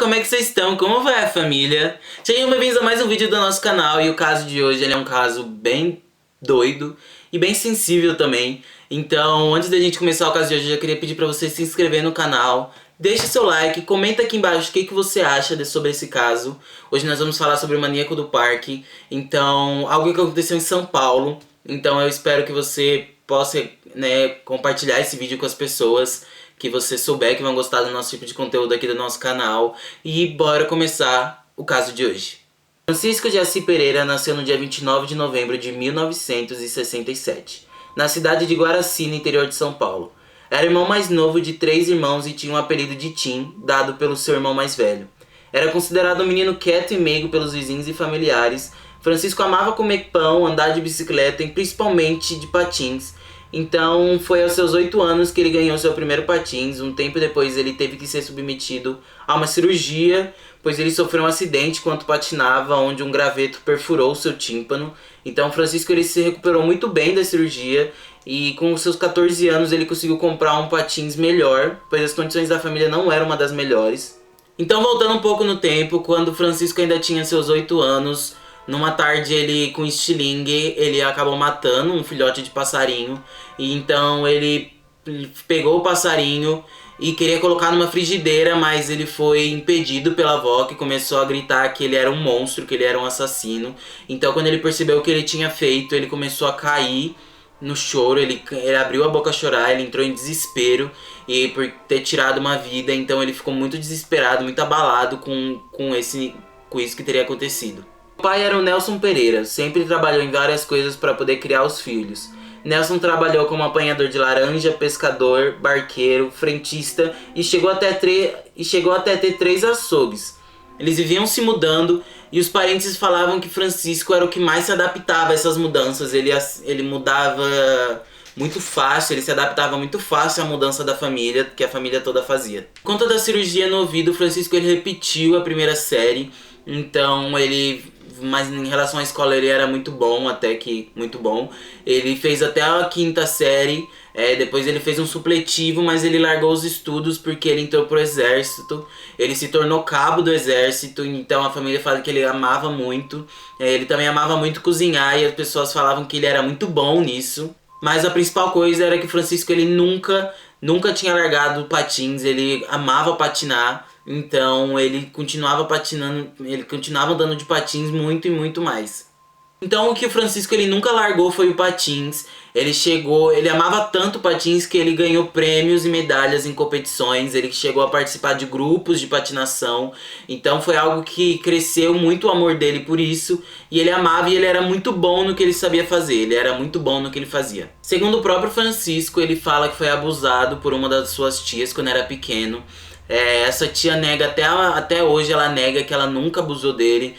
como é que vocês estão? Como vai a família? Sejam bem-vindos a mais um vídeo do nosso canal. E o caso de hoje ele é um caso bem doido e bem sensível também. Então, antes da gente começar o caso de hoje, eu já queria pedir pra você se inscrever no canal. Deixe seu like, comenta aqui embaixo o que você acha sobre esse caso. Hoje nós vamos falar sobre o maníaco do parque. Então, algo que aconteceu em São Paulo. Então eu espero que você possa, compartilhar esse vídeo com as pessoas que você souber que vão gostar do nosso tipo de conteúdo aqui do nosso canal. E bora começar o caso de hoje. Francisco de Assis Pereira nasceu no dia 29 de novembro de 1967, na cidade de Guaraci, no interior de São Paulo. Era o irmão mais novo de 3 irmãos e tinha um apelido de Tim, dado pelo seu irmão mais velho. Era considerado um menino quieto e meigo pelos vizinhos e familiares. Francisco amava comer pão, andar de bicicleta e principalmente de patins. Então foi aos seus 8 anos que ele ganhou seu primeiro patins. Um tempo depois ele teve que ser submetido a uma cirurgia, pois ele sofreu um acidente enquanto patinava, onde um graveto perfurou seu tímpano. Então Francisco ele se recuperou muito bem da cirurgia e com os seus 14 anos ele conseguiu comprar um patins melhor, pois as condições da família não eram uma das melhores. Então, voltando um pouco no tempo, quando Francisco ainda tinha seus 8 anos, numa tarde ele, com estilingue, ele acabou matando um filhote de passarinho. E então ele pegou o passarinho e queria colocar numa frigideira, mas ele foi impedido pela avó, que começou a gritar que ele era um monstro, que ele era um assassino. Então quando ele percebeu o que ele tinha feito, ele começou a cair no choro, ele abriu a boca a chorar, ele entrou em desespero e por ter tirado uma vida, então ele ficou muito desesperado, muito abalado com isso que teria acontecido. O pai era o Nelson Pereira, sempre trabalhou em várias coisas para poder criar os filhos. Nelson trabalhou como apanhador de laranja, pescador, barqueiro, frentista e chegou até ter 3 açougues. Eles viviam se mudando e os parentes falavam que Francisco era o que mais se adaptava a essas mudanças. Ele mudava muito fácil, ele se adaptava muito fácil à mudança da família, que a família toda fazia. Por conta da cirurgia no ouvido, Francisco ele repetiu a primeira série. Então mas em relação à escola ele era muito bom, até que muito bom. Ele fez até a 5ª série, depois ele fez um supletivo, mas ele largou os estudos porque ele entrou pro exército. Ele se tornou cabo do exército, então a família fala que ele amava muito. Ele também amava muito cozinhar e as pessoas falavam que ele era muito bom nisso. Mas a principal coisa era que Francisco ele nunca tinha largado patins, ele amava patinar. Então ele continuava patinando, ele continuava andando de patins muito e muito mais. Então o que o Francisco ele nunca largou foi o patins. Ele amava tanto patins que ele ganhou prêmios e medalhas em competições. Ele chegou a participar de grupos de patinação. Então foi algo que cresceu muito o amor dele por isso. E ele amava e ele era muito bom no que ele sabia fazer. Ele era muito bom no que ele fazia. Segundo o próprio Francisco, ele fala que foi abusado por uma das suas tias quando era pequeno. Essa tia nega, até hoje ela nega que ela nunca abusou dele.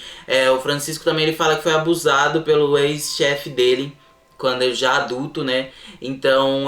O Francisco também ele fala que foi abusado pelo ex-chefe dele, quando ele já adulto, né? Então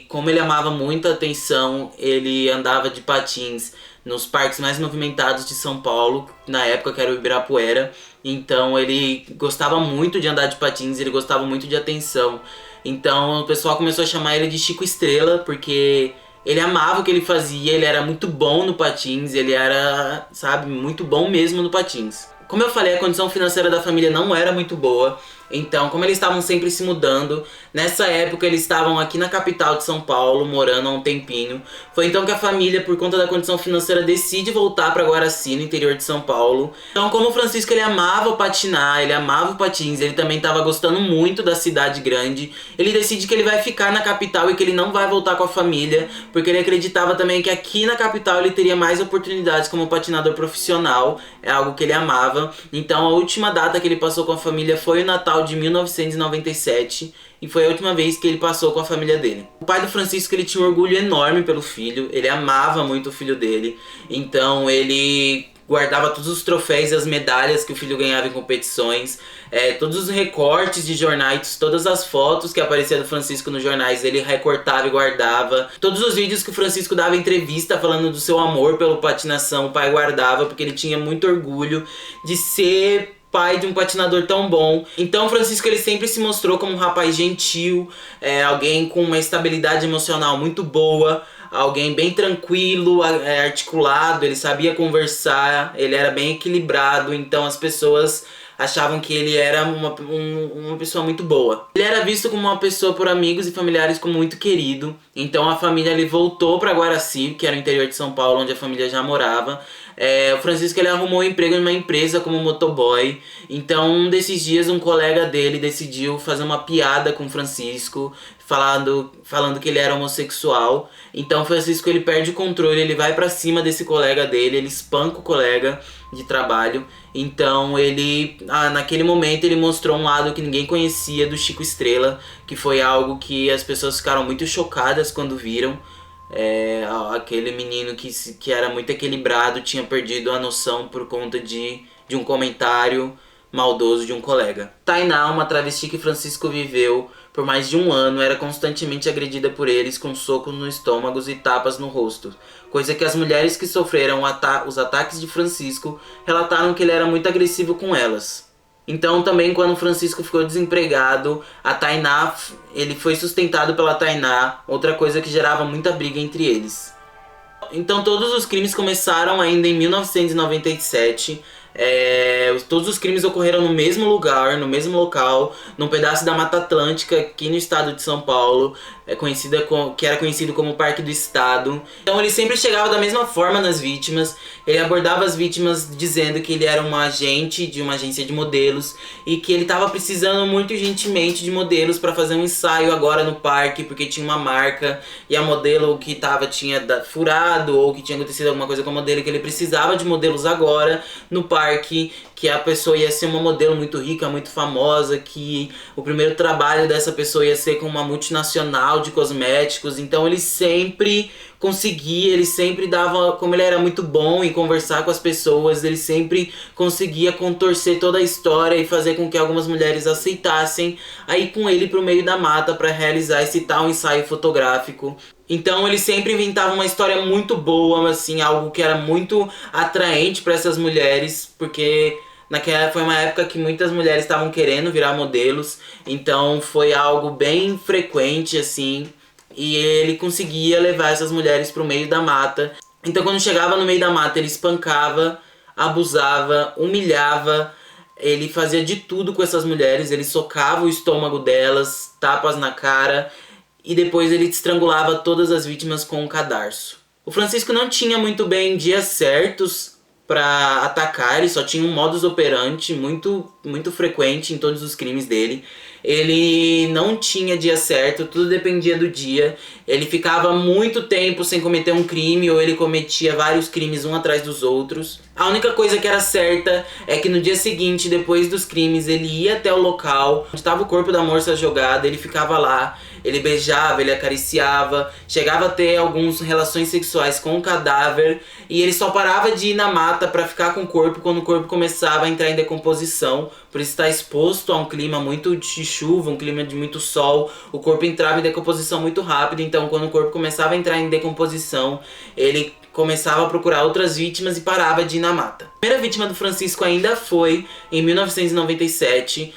como ele amava muita atenção, ele andava de patins nos parques mais movimentados de São Paulo, na época que era o Ibirapuera. Então ele gostava muito de andar de patins, ele gostava muito de atenção. Então o pessoal começou a chamar ele de Chico Estrela, porque ele amava o que ele fazia, ele era muito bom no patins, ele era, muito bom mesmo no patins. Como eu falei, a condição financeira da família não era muito boa. Então, como eles estavam sempre se mudando, nessa época eles estavam aqui na capital de São Paulo, morando há um tempinho. Foi então que a família, por conta da condição financeira, decide voltar para Guaraci, no interior de São Paulo. Então, como o Francisco ele amava patinar, ele amava o patins, ele também estava gostando muito da cidade grande, ele decide que ele vai ficar na capital e que ele não vai voltar com a família, porque ele acreditava também que aqui na capital ele teria mais oportunidades como patinador profissional, é algo que ele amava. Então, a última data que ele passou com a família foi o Natal de 1997 e foi a última vez que ele passou com a família dele. O pai do Francisco ele tinha um orgulho enorme pelo filho, ele amava muito o filho dele, então ele guardava todos os troféus e as medalhas que o filho ganhava em competições, todos os recortes de jornais, todas as fotos que apareciam do Francisco nos jornais, ele recortava e guardava. Todos os vídeos que o Francisco dava entrevista falando do seu amor pela patinação, o pai guardava, porque ele tinha muito orgulho de ser pai de um patinador tão bom. Então o Francisco ele sempre se mostrou como um rapaz gentil, alguém com uma estabilidade emocional muito boa, alguém bem tranquilo, articulado, ele sabia conversar, ele era bem equilibrado, então as pessoas achavam que ele era uma pessoa muito boa. Ele era visto como uma pessoa por amigos e familiares como muito querido, então a família ele voltou para Guaraci, que era o interior de São Paulo, onde a família já morava. O Francisco ele arrumou um emprego em uma empresa como motoboy, então um desses dias um colega dele decidiu fazer uma piada com o Francisco, falando que ele era homossexual. Então o Francisco ele perde o controle, ele vai pra cima desse colega dele, ele espanca o colega de trabalho. Então ele, naquele momento ele mostrou um lado que ninguém conhecia do Chico Estrela, que foi algo que as pessoas ficaram muito chocadas quando viram. Aquele menino que era muito equilibrado tinha perdido a noção por conta de um comentário maldoso de um colega. Tainá, uma travesti que Francisco viveu por mais de um ano, era constantemente agredida por eles com socos no estômago e tapas no rosto, coisa que as mulheres que sofreram os ataques de Francisco relataram que ele era muito agressivo com elas. Então também quando Francisco ficou desempregado, a Tainá, ele foi sustentado pela Tainá, outra coisa que gerava muita briga entre eles. Então todos os crimes começaram ainda em 1997. Todos os crimes ocorreram no mesmo lugar, no mesmo local, num pedaço da Mata Atlântica, aqui no estado de São Paulo, que era conhecido como Parque do Estado. Então ele sempre chegava da mesma forma nas vítimas, ele abordava as vítimas dizendo que ele era um agente de uma agência de modelos e que ele estava precisando muito urgentemente de modelos para fazer um ensaio agora no parque, porque tinha uma marca e a modelo que tinha furado ou que tinha acontecido alguma coisa com a modelo, que ele precisava de modelos agora no parque, que a pessoa ia ser uma modelo muito rica, muito famosa, que o primeiro trabalho dessa pessoa ia ser com uma multinacional de cosméticos. Então ele sempre conseguia, ele sempre dava, como ele era muito bom em conversar com as pessoas, ele sempre conseguia contorcer toda a história e fazer com que algumas mulheres aceitassem a ir com ele pro meio da mata para realizar esse tal ensaio fotográfico. Então ele sempre inventava uma história muito boa, assim, algo que era muito atraente para essas mulheres, porque foi uma época que muitas mulheres estavam querendo virar modelos, então foi algo bem frequente, assim, e ele conseguia levar essas mulheres pro meio da mata. Então quando chegava no meio da mata ele espancava, abusava, humilhava, ele fazia de tudo com essas mulheres, ele socava o estômago delas, tapas na cara, e depois ele estrangulava todas as vítimas com um cadarço. O Francisco não tinha muito bem dias certos para atacar, ele só tinha um modus operandi muito frequente em todos os crimes dele. Ele não tinha dia certo, tudo dependia do dia. Ele ficava muito tempo sem cometer um crime, ou ele cometia vários crimes um atrás dos outros. A única coisa que era certa é que no dia seguinte, depois dos crimes, ele ia até o local onde estava o corpo da moça jogada, ele ficava lá, ele beijava, ele acariciava, chegava a ter algumas relações sexuais com o cadáver, e ele só parava de ir na mata para ficar com o corpo quando o corpo começava a entrar em decomposição, por estar exposto a um clima muito de chuva, um clima de muito sol. O corpo entrava em decomposição muito rápido, então quando o corpo começava a entrar em decomposição, ele começava a procurar outras vítimas e parava de ir na mata. A primeira vítima do Francisco ainda foi em 1997.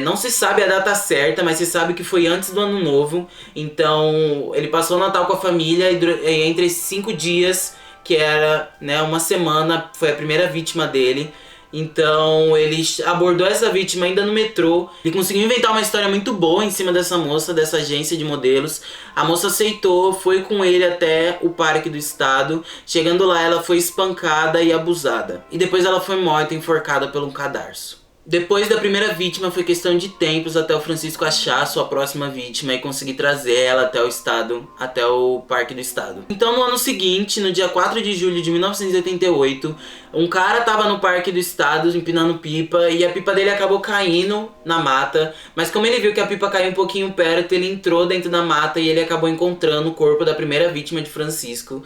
Não se sabe a data certa, mas se sabe que foi antes do Ano Novo. Então ele passou o Natal com a família e entre esses 5 dias, que era, né, uma semana, foi a primeira vítima dele. Então ele abordou essa vítima ainda no metrô. Ele conseguiu inventar uma história muito boa em cima dessa moça, dessa agência de modelos. A moça aceitou, foi com ele até o Parque do Estado. Chegando lá ela foi espancada e abusada. E depois ela foi morta, enforcada pelo cadarço. Depois da primeira vítima foi questão de tempos até o Francisco achar a sua próxima vítima e conseguir trazer ela até o estado, até o Parque do Estado. Então no ano seguinte, no dia 4 de julho de 1988, um cara tava no Parque do Estado empinando pipa e a pipa dele acabou caindo na mata, mas como ele viu que a pipa caiu um pouquinho perto, ele entrou dentro da mata e ele acabou encontrando o corpo da primeira vítima de Francisco.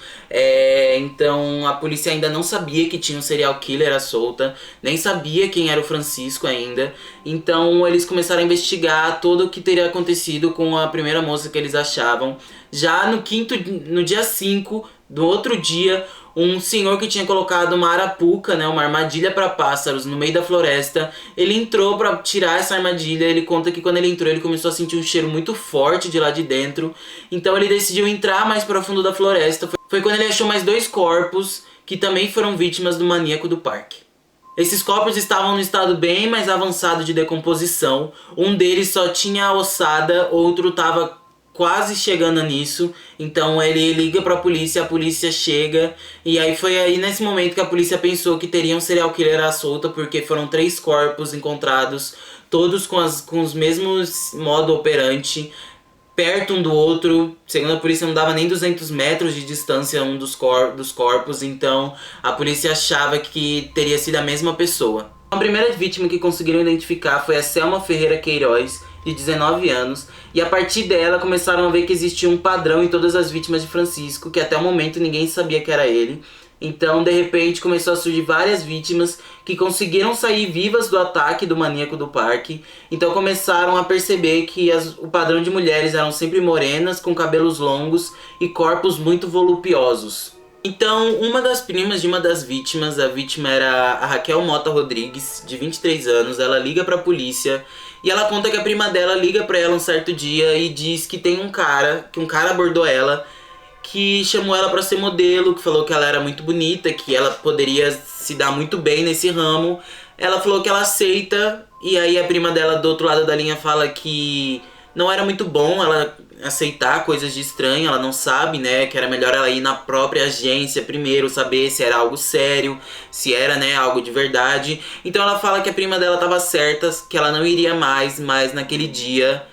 Então a polícia ainda não sabia que tinha um serial killer à solta, nem sabia quem era o Francisco ainda. Então eles começaram a investigar tudo o que teria acontecido com a primeira moça que eles achavam. Já no dia 5 do outro dia, um senhor que tinha colocado uma arapuca, né, uma armadilha para pássaros no meio da floresta. Ele entrou para tirar essa armadilha. Ele conta que quando ele entrou, ele começou a sentir um cheiro muito forte de lá de dentro. Então ele decidiu entrar mais para o fundo da floresta. Foi quando ele achou mais 2 corpos que também foram vítimas do maníaco do parque. Esses corpos estavam no estado bem mais avançado de decomposição. Um deles só tinha a ossada, outro estava quase chegando nisso. Então ele liga pra polícia, a polícia chega. E aí foi aí nesse momento que a polícia pensou que teria um serial killer à solta, porque foram 3 corpos encontrados, todos com os mesmos modo operante, perto um do outro. Segundo a polícia, não dava nem 200 metros de distância um dos corpos. Então a polícia achava que teria sido a mesma pessoa. A primeira vítima que conseguiram identificar foi a Selma Ferreira Queiroz, de 19 anos, e a partir dela começaram a ver que existia um padrão em todas as vítimas de Francisco, que até o momento ninguém sabia que era ele. Então, de repente, começou a surgir várias vítimas que conseguiram sair vivas do ataque do maníaco do parque. Então começaram a perceber que o padrão de mulheres eram sempre morenas, com cabelos longos e corpos muito voluptuosos. Então, uma das primas de uma das vítimas, a vítima era a Raquel Mota Rodrigues, de 23 anos, ela liga pra polícia e ela conta que a prima dela liga pra ela um certo dia e diz que tem um cara abordou ela, que chamou ela pra ser modelo, que falou que ela era muito bonita, que ela poderia se dar muito bem nesse ramo. Ela falou que ela aceita, e aí a prima dela do outro lado da linha fala que não era muito bom ela aceitar coisas de estranho, ela não sabe, né, que era melhor ela ir na própria agência primeiro, saber se era algo sério, se era, né, algo de verdade. Então ela fala que a prima dela tava certa, que ela não iria mais, mas naquele dia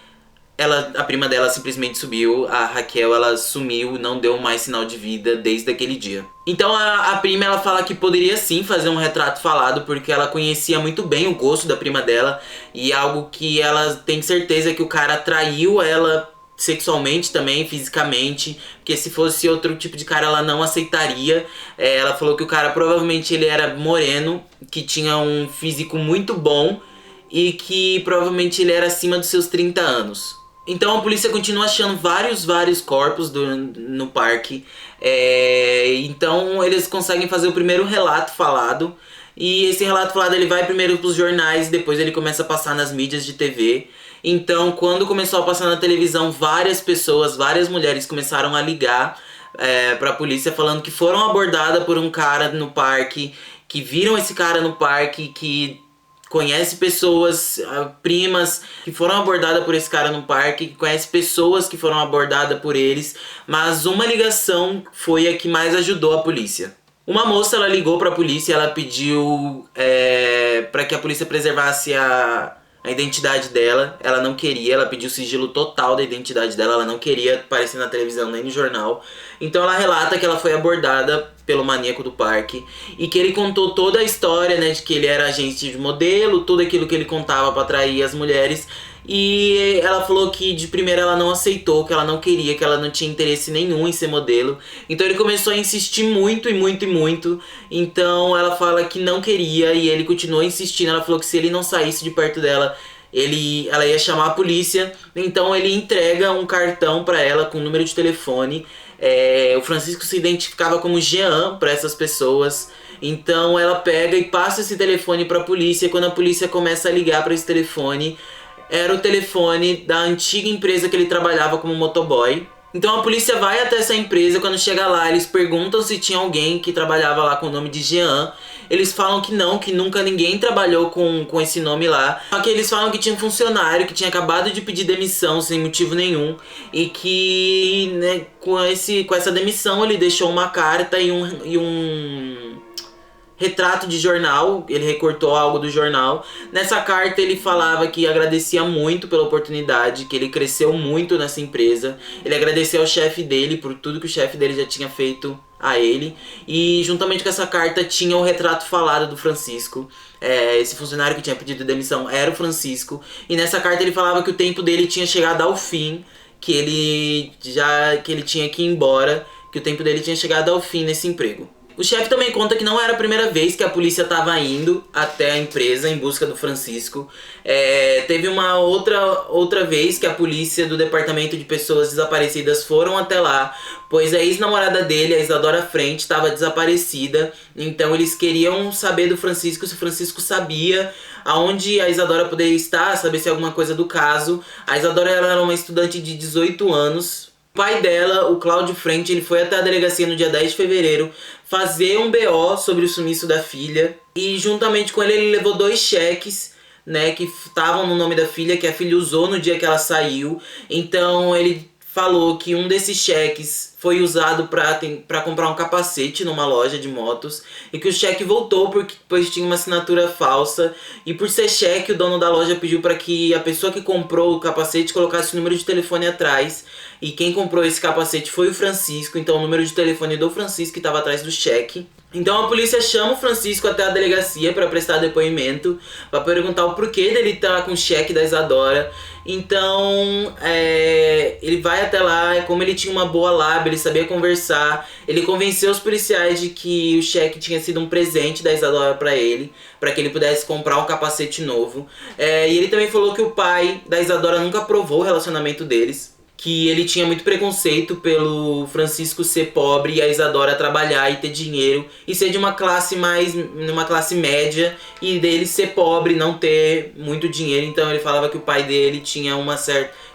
a prima dela simplesmente subiu, a Raquel, ela sumiu, não deu mais sinal de vida desde aquele dia. Então a prima, ela fala que poderia sim fazer um retrato falado, porque ela conhecia muito bem o gosto da prima dela, e algo que ela tem certeza que o cara atraiu ela sexualmente também, fisicamente, porque se fosse outro tipo de cara ela não aceitaria. Ela falou que o cara provavelmente ele era moreno, que tinha um físico muito bom e que provavelmente ele era acima dos seus 30 anos. Então a polícia continua achando vários corpos no parque. Então eles conseguem fazer o primeiro relato falado. E esse relato falado ele vai primeiro para os jornais, depois ele começa a passar nas mídias de TV. Então quando começou a passar na televisão, várias pessoas, várias mulheres começaram a ligar para a polícia falando que foram abordadas por um cara no parque, que viram esse cara no parque, que conhece pessoas, primas que foram abordadas por esse cara no parque, que conhece pessoas que foram abordadas por eles, mas uma ligação foi a que mais ajudou a polícia. Uma moça, ela ligou pra polícia, ela pediu para que a polícia preservasse a identidade dela. Ela não queria, ela pediu sigilo total da identidade dela, ela não queria aparecer na televisão nem no jornal. Então ela relata que ela foi abordada pelo maníaco do parque e que ele contou toda a história, né, de que ele era agente de modelo, tudo aquilo que ele contava para atrair as mulheres. E ela falou que de primeira ela não aceitou, que ela não queria, que ela não tinha interesse nenhum em ser modelo. Então ele começou a insistir muito. Então ela fala que não queria e ele continuou insistindo. Ela falou que se ele não saísse de perto dela, ela ia chamar a polícia. Então ele entrega um cartão para ela com o número de telefone. O Francisco se identificava como Jean para essas pessoas. Então ela pega e passa esse telefone para a polícia. E quando a polícia começa a ligar para esse telefone, era o telefone da antiga empresa que ele trabalhava como motoboy. Então a polícia vai até essa empresa. Quando chega lá, eles perguntam se tinha alguém que trabalhava lá com o nome de Jean. Eles falam que não, que nunca ninguém trabalhou com esse nome lá. Só que eles falam que tinha um funcionário que tinha acabado de pedir demissão sem motivo nenhum. E que, né, com essa demissão ele deixou uma carta e um retrato de jornal, ele recortou algo do jornal. Nessa carta ele falava que agradecia muito pela oportunidade, que ele cresceu muito nessa empresa. Ele agradeceu ao chefe dele por tudo que o chefe dele já tinha feito a ele. E juntamente com essa carta tinha o retrato falado do Francisco. Esse funcionário que tinha pedido demissão era o Francisco. E nessa carta ele falava que o tempo dele tinha chegado ao fim, que ele tinha que ir embora, que o tempo dele tinha chegado ao fim nesse emprego. O chefe também conta que não era a primeira vez que a polícia estava indo até a empresa em busca do Francisco. Teve uma outra vez que a polícia do Departamento de Pessoas Desaparecidas foram até lá, pois a ex-namorada dele, a Isadora Frente, estava desaparecida. Então eles queriam saber do Francisco, se o Francisco sabia aonde a Isadora poderia estar, saber se alguma coisa do caso. A Isadora era uma estudante de 18 anos. O pai dela, o Cláudio Frente, ele foi até a delegacia no dia 10 de fevereiro fazer um BO sobre o sumiço da filha. E juntamente com ele levou 2 cheques, né, que estavam no nome da filha, que a filha usou no dia que ela saiu. Então ele falou que um desses cheques foi usado para comprar um capacete numa loja de motos e que o cheque voltou pois tinha uma assinatura falsa, e por ser cheque o dono da loja pediu para que a pessoa que comprou o capacete colocasse o número de telefone atrás, e quem comprou esse capacete foi o Francisco, então o número de telefone do Francisco estava atrás do cheque. Então a polícia chama o Francisco até a delegacia para prestar depoimento, para perguntar o porquê dele estar com o cheque da Isadora. Então ele vai até lá, como ele tinha uma boa lábia, ele sabia conversar, ele convenceu os policiais de que o cheque tinha sido um presente da Isadora para ele, para que ele pudesse comprar um capacete novo. E ele também falou que o pai da Isadora nunca aprovou o relacionamento deles, que ele tinha muito preconceito pelo Francisco ser pobre e a Isadora trabalhar e ter dinheiro e ser de uma classe média, e dele ser pobre, não ter muito dinheiro. Então ele falava que o pai dele tinha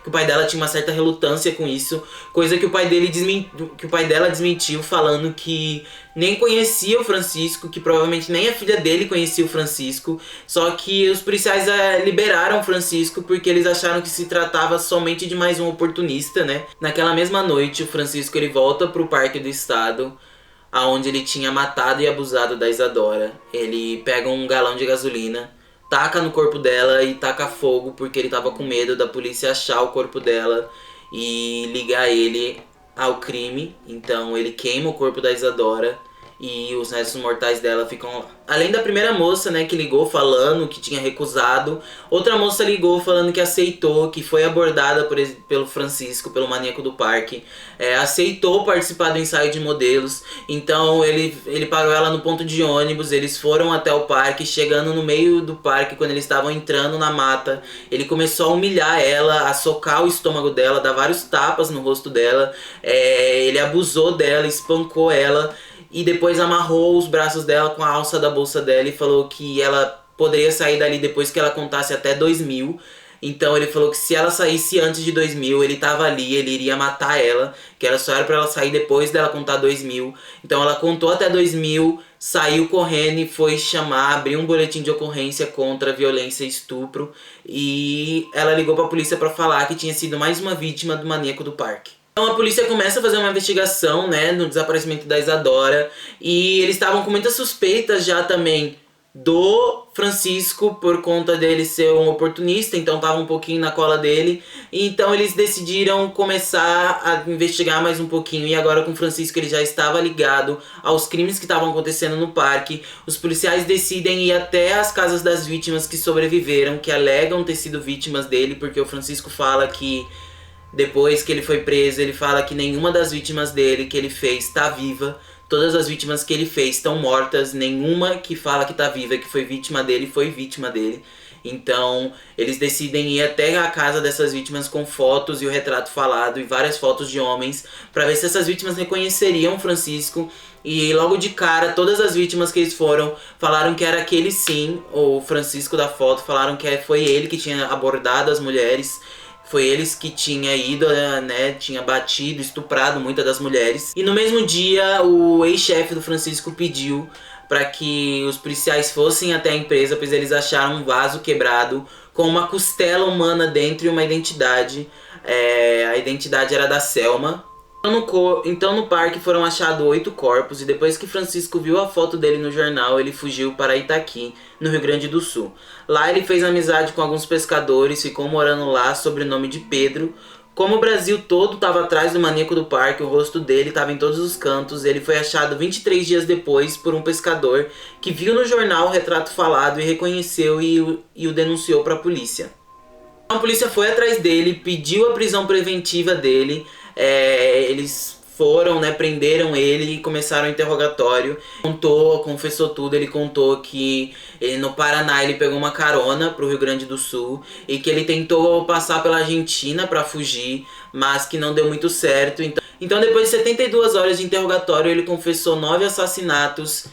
que o pai dela tinha uma certa relutância com isso, coisa que o pai dela desmentiu, falando que nem conhecia o Francisco, que provavelmente nem a filha dele conhecia o Francisco, só que os policiais liberaram o Francisco porque eles acharam que se tratava somente de mais um oportunista, né? Naquela mesma noite, o Francisco ele volta pro Parque do Estado, aonde ele tinha matado e abusado da Isadora. Ele pega um galão de gasolina, taca no corpo dela e taca fogo, porque ele tava com medo da polícia achar o corpo dela e ligar ele ao crime. Então ele queima o corpo da Isadora e os restos mortais dela ficam lá. Além da primeira moça, né, que ligou falando que tinha recusado, outra moça ligou falando que aceitou, que foi abordada pelo Francisco, pelo maníaco do parque, aceitou participar do ensaio de modelos. Então ele parou ela no ponto de ônibus, eles foram até o parque. Chegando no meio do parque, quando eles estavam entrando na mata, ele começou a humilhar ela, a socar o estômago dela, dar vários tapas no rosto dela. Ele abusou dela, espancou ela e depois amarrou os braços dela com a alça da bolsa dela e falou que ela poderia sair dali depois que ela contasse até 2000. Então ele falou que se ela saísse antes de 2000, ele tava ali, ele iria matar ela, que era só pra ela sair depois dela contar 2000. Então ela contou até 2000, saiu correndo e foi abriu um boletim de ocorrência contra violência e estupro. E ela ligou pra polícia pra falar que tinha sido mais uma vítima do maníaco do parque. Então a polícia começa a fazer uma investigação, né, no desaparecimento da Isadora, e eles estavam com muitas suspeitas já também do Francisco por conta dele ser um oportunista, então tava um pouquinho na cola dele. Então eles decidiram começar a investigar mais um pouquinho, e agora com o Francisco ele já estava ligado aos crimes que estavam acontecendo no parque. Os policiais decidem ir até as casas das vítimas que sobreviveram, que alegam ter sido vítimas dele, porque o Francisco fala que depois que ele foi preso, ele fala que nenhuma das vítimas dele que ele fez está viva. Todas as vítimas que ele fez estão mortas. Nenhuma que fala que tá viva, que foi vítima dele, foi vítima dele. Então eles decidem ir até a casa dessas vítimas com fotos e o retrato falado e várias fotos de homens, para ver se essas vítimas reconheceriam Francisco. E logo de cara, todas as vítimas que eles foram falaram que era aquele sim, o Francisco da foto. Falaram que foi ele que tinha abordado as mulheres, foi eles que tinha ido, né, tinha batido, estuprado muitas das mulheres. E no mesmo dia, o ex-chefe do Francisco pediu para que os policiais fossem até a empresa, pois eles acharam um vaso quebrado com uma costela humana dentro e uma identidade. A identidade era da Selma. Então no parque foram achados 8 corpos, e depois que Francisco viu a foto dele no jornal, ele fugiu para Itaqui, no Rio Grande do Sul. Lá ele fez amizade com alguns pescadores, ficou morando lá sob o nome de Pedro. Como o Brasil todo estava atrás do maníaco do parque, o rosto dele estava em todos os cantos. Ele foi achado 23 dias depois por um pescador que viu no jornal o retrato falado e reconheceu e o denunciou para a polícia. Então a polícia foi atrás dele, pediu a prisão preventiva dele. Eles foram, né, prenderam ele e começaram o interrogatório. Confessou tudo, ele contou que ele, no Paraná ele pegou uma carona pro Rio Grande do Sul e que ele tentou passar pela Argentina pra fugir, mas que não deu muito certo. Então depois de 72 horas de interrogatório, ele confessou 9 assassinatos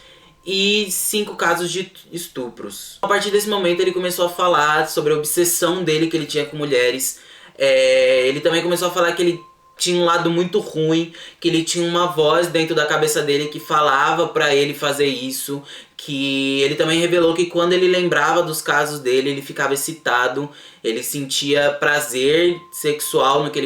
e 5 casos de estupros. A partir desse momento ele começou a falar sobre a obsessão dele que ele tinha com mulheres. Ele também começou a falar que ele tinha um lado muito ruim, que ele tinha uma voz dentro da cabeça dele que falava pra ele fazer isso, que ele também revelou que quando ele lembrava dos casos dele, ele ficava excitado, ele sentia prazer sexual no que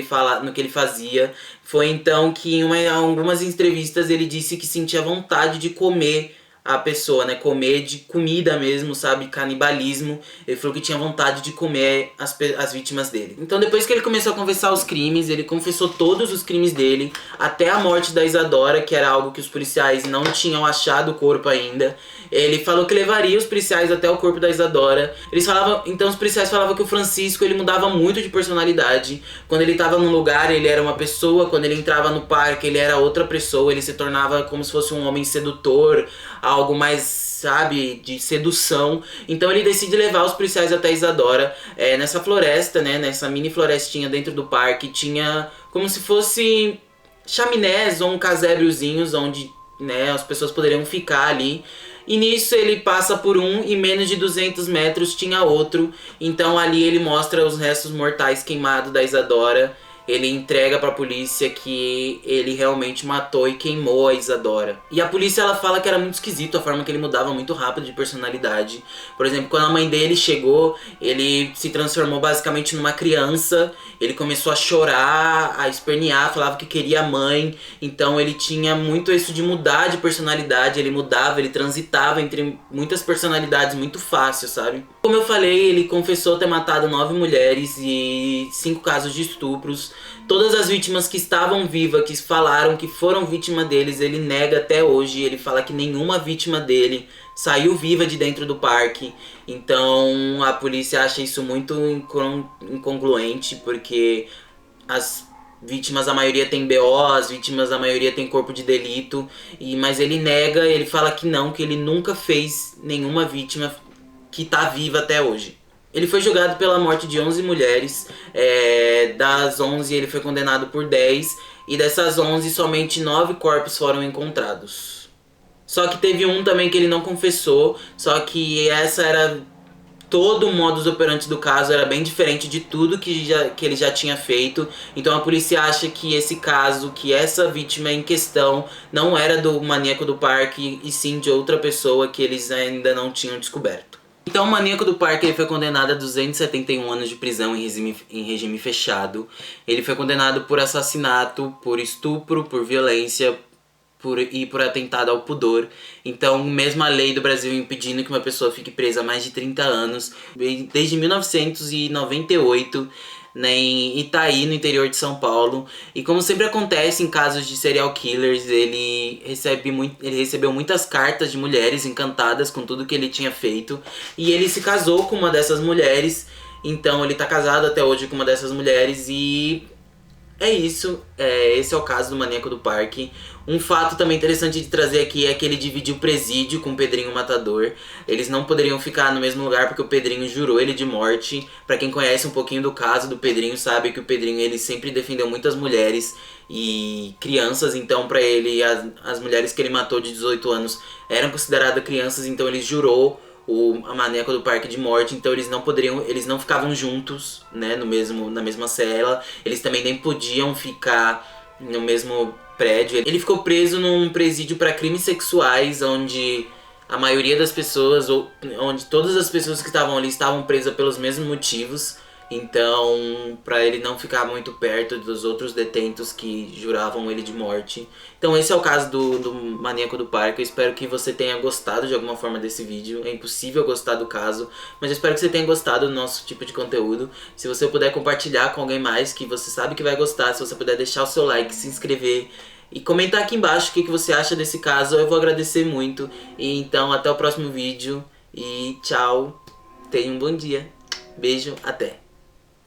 ele fazia. Foi então que em algumas entrevistas ele disse que sentia vontade de comer a pessoa, né, comer de comida mesmo, sabe, canibalismo. Ele falou que tinha vontade de comer as vítimas dele. Então depois que ele começou a confessar os crimes, ele confessou todos os crimes dele, até a morte da Isadora, que era algo que os policiais não tinham achado o corpo ainda. Ele falou que levaria os policiais até o corpo da Isadora. Então os policiais falavam que o Francisco, ele mudava muito de personalidade. Quando ele estava num lugar, ele era uma pessoa. Quando ele entrava no parque, ele era outra pessoa. Ele se tornava como se fosse um homem sedutor, algo mais, sabe, de sedução. Então ele decide levar os policiais até Isadora. Nessa floresta, né, nessa mini florestinha dentro do parque, tinha como se fosse chaminés ou um casébreozinhos onde, né, as pessoas poderiam ficar ali. E nisso ele passa por um e menos de 200 metros tinha outro. Então ali ele mostra os restos mortais queimados da Isadora. Ele entrega pra polícia que ele realmente matou e queimou a Isadora. E a polícia, ela fala que era muito esquisito a forma que ele mudava muito rápido de personalidade. Por exemplo, quando a mãe dele chegou, ele se transformou basicamente numa criança. Ele começou a chorar, a espernear, falava que queria a mãe. Então ele tinha muito isso de mudar de personalidade. Ele mudava, ele transitava entre muitas personalidades muito fácil, sabe? Como eu falei, ele confessou ter matado 9 mulheres e 5 casos de estupros. Todas as vítimas que estavam vivas, que falaram que foram vítima deles, ele nega até hoje. Ele fala que nenhuma vítima dele saiu viva de dentro do parque. Então a polícia acha isso muito incongruente, porque as vítimas, a maioria tem BO, as vítimas, a maioria tem corpo de delito. Mas ele nega, ele fala que não, que ele nunca fez nenhuma vítima que tá viva até hoje. Ele foi julgado pela morte de 11 mulheres, das 11 ele foi condenado por 10, e dessas 11 somente 9 corpos foram encontrados. Só que teve um também que ele não confessou, só que essa era todo o modus operandi do caso, era bem diferente de tudo que ele já tinha feito. Então a polícia acha que esse caso, que essa vítima em questão não era do maníaco do parque, e sim de outra pessoa que eles ainda não tinham descoberto. Então o maníaco do parque, ele foi condenado a 271 anos de prisão em regime fechado. Ele foi condenado por assassinato, por estupro, por violência e por atentado ao pudor. Então, mesmo a lei do Brasil impedindo que uma pessoa fique presa mais de 30 anos, desde 1998, né, em Itaí, no interior de São Paulo. E como sempre acontece em casos de serial killers, ele recebeu muitas cartas de mulheres encantadas com tudo que ele tinha feito. E ele se casou com uma dessas mulheres. Então ele tá casado até hoje com uma dessas mulheres. E é isso, esse é o caso do Maníaco do Parque. Um fato também interessante de trazer aqui é que ele dividiu o presídio com o Pedrinho Matador. Eles não poderiam ficar no mesmo lugar porque o Pedrinho jurou ele de morte. Pra quem conhece um pouquinho do caso do Pedrinho, sabe que o Pedrinho, ele sempre defendeu muitas mulheres e crianças. Então pra ele, as mulheres que ele matou de 18 anos eram consideradas crianças. Então ele jurou a Maníaco do Parque de morte. Então eles não ficavam juntos, né, na mesma cela. Eles também nem podiam ficar no mesmo prédio. Ele ficou preso num presídio para crimes sexuais, onde a maioria das pessoas, onde todas as pessoas que estavam ali estavam presas pelos mesmos motivos. Então, para ele não ficar muito perto dos outros detentos que juravam ele de morte. Então esse é o caso do Maníaco do Parque. Eu espero que você tenha gostado de alguma forma desse vídeo. É impossível gostar do caso, mas eu espero que você tenha gostado do nosso tipo de conteúdo. Se você puder compartilhar com alguém mais que você sabe que vai gostar, se você puder deixar o seu like, se inscrever e comentar aqui embaixo o que você acha desse caso, eu vou agradecer muito. E então até o próximo vídeo e tchau, tenha um bom dia, beijo, até!